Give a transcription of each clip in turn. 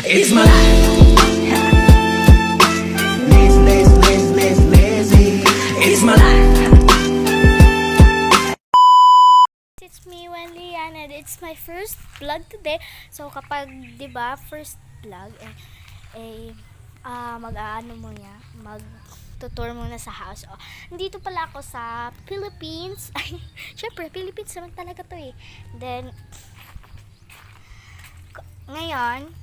It's my life. Lazy. It's my life. It's me, Wenlian, and it's my first vlog today. So kapag, 'di ba, first vlog mag-aano mo niya, mag-tutor muna sa house. Oh, nandito pala ako sa Philippines. Ay, syempre Philippines naman talaga 'to eh. Then ngayon,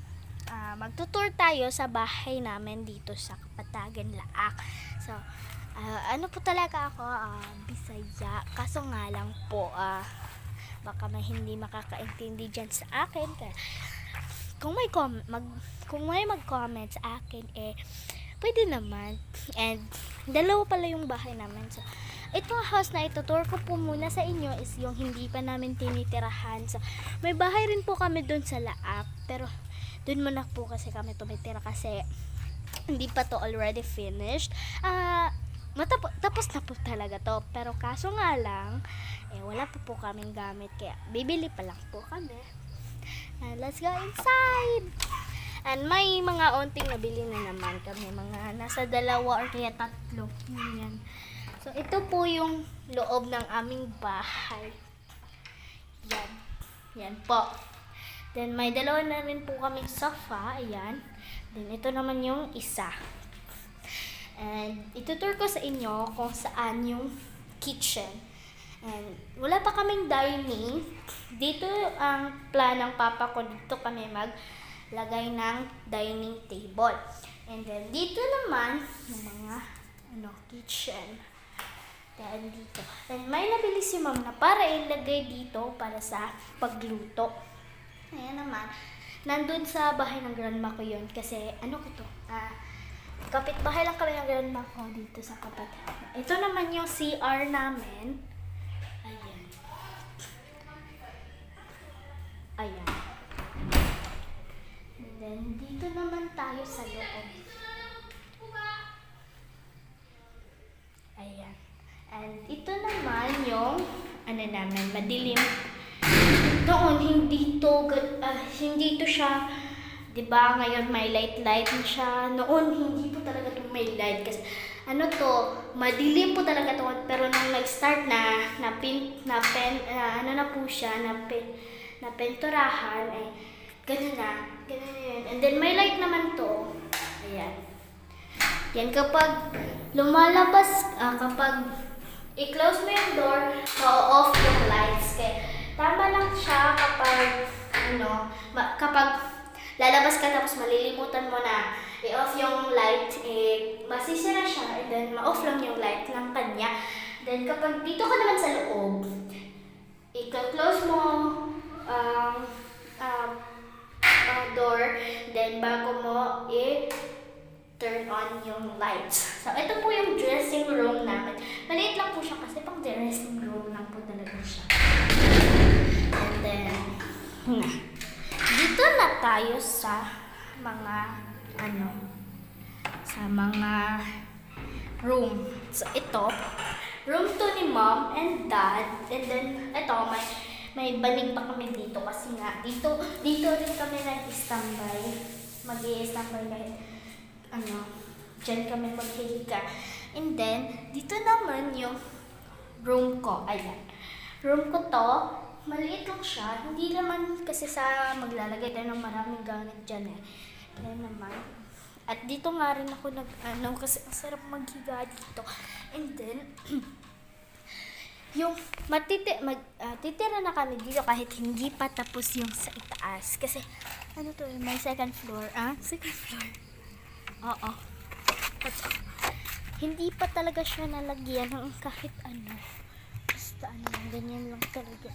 magtutour tayo sa bahay namin dito sa Kapatagan, Laak. So, ano po talaga ako, Bisaya. Kaso nga lang po, baka may hindi makakaintindi dyan sa akin. Kaya, kung may mag-comment sa akin, pwede naman. And, dalawa pala yung bahay namin. So, itong house na itutour ko po muna sa inyo is yung hindi pa namin tinitirahan. So, may bahay rin po kami dun sa Laak. Pero, dun muna po kasi kami tumitira kasi hindi pa to already finished. Tapos na po talaga to. Pero kaso nga lang, wala po kaming gamit. Kaya bibili pa lang po kami. And let's go inside! And may mga onting nabili na naman kami. Mga nasa 2 or kaya 3. Yan. So ito po yung loob ng aming bahay. Yan. Yan po. Then may 2 na rin po kaming sofa. Ayan. Then ito naman yung isa. And itutur ko sa inyo kung saan yung kitchen. And wala pa kaming dining. Dito ang plan ng papa ko. Dito kami maglagay ng dining table. And then dito naman yung mga kitchen. Yan dito. And may nabili si ma'am na para ilagay dito para sa pagluto. Ayan naman. Nandun sa bahay ng grandma ko yun. Kasi kapitbahay lang kami ng grandma ko dito sa Kapatagan. Ito naman yung CR namin. Ayan. Ayan. And then, dito naman tayo sa loob. Ayan. And ito naman yung, namin, madilim. Noon, hindi to siya, 'di ba? Ngayon may light na siya. Noon hindi po talaga to may light kasi madilim po talaga to, pero nung nag-start na po siya, na penturahan ganun yun. And then may light naman to. Ayan. Yan kapag lumalabas, kapag i-close mo yung door, ma-off yung lights. Kaya tama lang siya kapag kapag lalabas ka tapos malilimutan mo na i-off yung light, masisira siya, and then ma-off lang yung light ng kanya. Then kapag dito ka naman sa loob, i-close mo door, then bago mo turn on yung lights. So ito po yung dressing room namin. Maliit lang po siya kasi pang dressing room lang po talaga siya. And then, dito na tayo sa mga room. So ito, room to ni mom and dad. And then ito, may banig pa kami dito kasi nga dito rin kami nag-standby. Mag-i-standby kahit dyan kami maghihiga. And then dito naman yung room ko. Ayan. Room ko to, maliit lang siya. Hindi naman kasi sa maglalagay tayo ng maraming gamit dyan Ayan naman. At dito nga rin ako kasi ang sarap maghiga dito. And then, yung titira na kami dito kahit hindi pa tapos yung sa itaas. Kasi, may second floor. Second floor. Oo. At, hindi pa talaga siya nalagyan ng kahit basta ganyan lang talaga.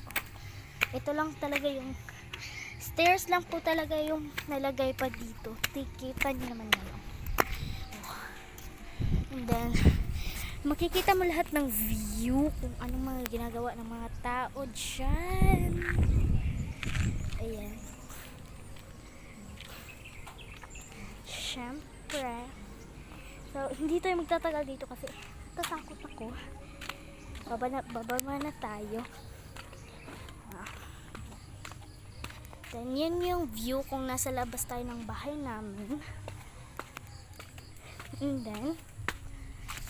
Ito lang talaga yung stairs lang po talaga yung nalagay pa dito. Tikita niyo naman yan. And then, makikita mo lahat ng view kung anong mga ginagawa ng mga tao dyan. Ayan. Siyempre. So, hindi tayo magtatagal dito kasi tatakot ako. Baba na tayo. Then, yan yung view kung nasa labas tayo ng bahay namin. And then,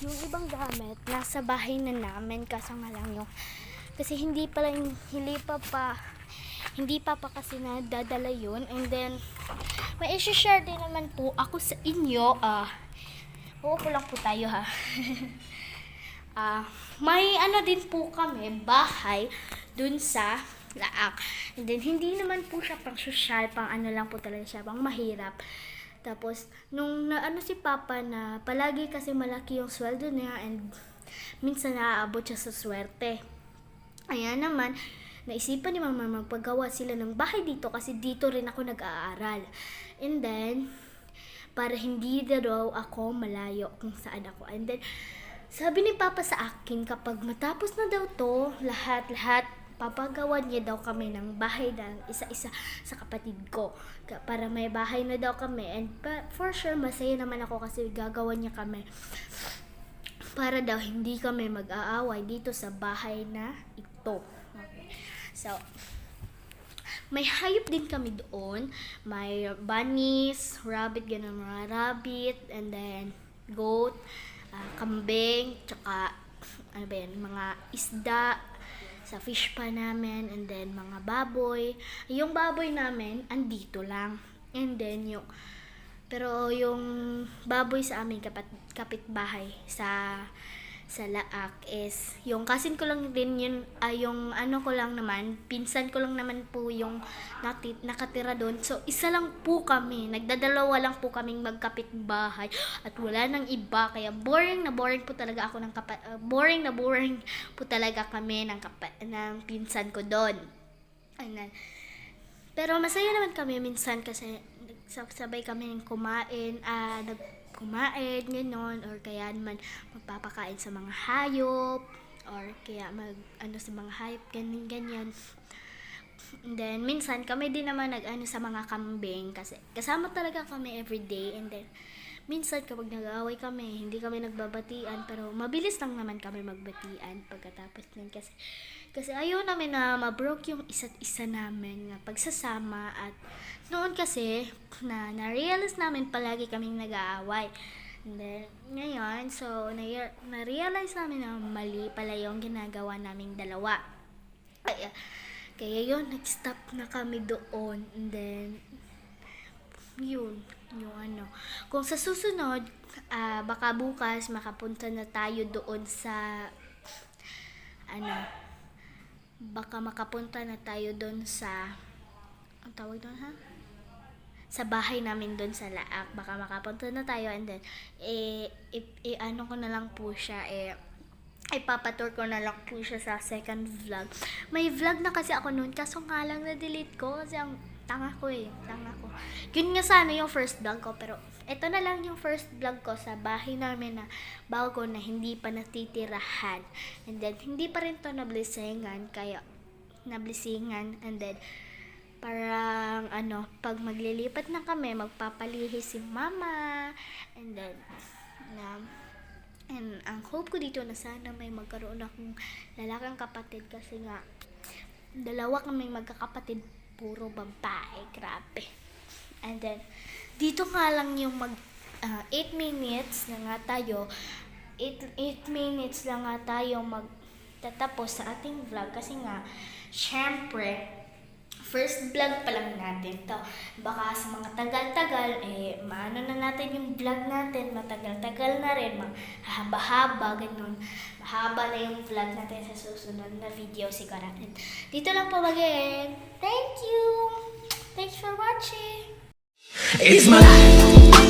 yung ibang gamit, nasa bahay na namin. Kaso nga lang yung, kasi hindi pa kasi nadadala yun. And then, may isi-share din naman po ako sa inyo. Uupo lang po tayo ha. May ano din po kami, bahay dun sa Laak. And then, hindi naman po siya pang social, pang ano lang po talaga siya, pang mahirap. Tapos, nung naano si Papa na palagi kasi malaki yung sweldo niya and minsan naaabot siya sa swerte. Ayan naman, naisipan ni Mama magpagawa sila ng bahay dito kasi dito rin ako nag-aaral. And then, para hindi na daw ako malayo kung saan ako. And then, sabi ni Papa sa akin, kapag matapos na daw to, lahat, papagawan niya daw kami ng bahay ng isa-isa sa kapatid ko. Para may bahay na daw kami. And for sure, masaya naman ako kasi gagawan niya kami. Para daw hindi kami mag-aaway dito sa bahay na ito. Okay. So, may hayop din kami doon. May bunnies, rabbit, ganun mga rabbit, and then goat, kambing, tsaka ano ba yan, mga isda sa fish pa namin, and then mga baboy. Yung baboy namin, andito lang. And then pero yung baboy sa aming kapitbahay sa Laak is, yung cousin ko lang din yun, yung ano ko lang naman, pinsan ko lang naman po yung nakatira doon. So, isa lang po kami, nagdadalawa lang po kaming magkapitbahay at wala nang iba. Kaya boring po talaga ako boring po talaga kami ng pinsan ko doon. Pero masaya naman kami minsan kasi sabay kami ng kumain, gano'n, or kaya naman magpapakain sa mga hayop, or kaya sa mga hayop, ganyan. And then, minsan kami din naman sa mga kambing, kasi kasama talaga kami everyday. And then, minsan kapag nag-aaway kami, hindi kami nagbabatian, pero mabilis lang naman kami magbatian pagkatapos nun, kasi ayaw namin na ma-broke yung isa't isa namin na pagsasama. At noon kasi na-realize namin palagi kaming nag-aaway. And then, ngayon, so na-realize namin na mali pala yung ginagawa naming dalawa. Kaya yun, nag-stop na kami doon. And then, yun, yung ano. Kung sa susunod, baka bukas makapunta na tayo doon sa baka makapunta na tayo doon sa ang tawag doon sa bahay namin doon sa Laak. Baka makapunta na tayo, and then ano ko na lang po siya, ipapatur ko na lang po siya sa second vlog. May vlog na kasi ako noon, kaso nga lang na-delete ko kasi ang tanga ko. Yun nga sana yung first vlog ko, pero ito na lang yung first vlog ko sa bahay namin na bago na hindi pa natitirahan. And then, hindi pa rin to nablisingan, and then, parang pag maglilipat na kami, magpapalihi si Mama, and then, and ang hope ko dito na sana may magkaroon akong lalaking kapatid, kasi nga, dalawa kaming magkakapatid, puro babae, grabe. And then, dito nga lang yung 8 minutes na nga tayo, 8 minutes lang nga tayo magtatapos sa ating vlog, kasi nga, syempre, first vlog pa lang natin to. Baka sa mga tagal-tagal, maano na natin yung vlog natin, matagal-tagal na rin, mahaba-haba, ganun. Mahaba na yung vlog natin sa susunod na video siguro. Dito lang po again. Thank you! Thanks for watching! It's my life.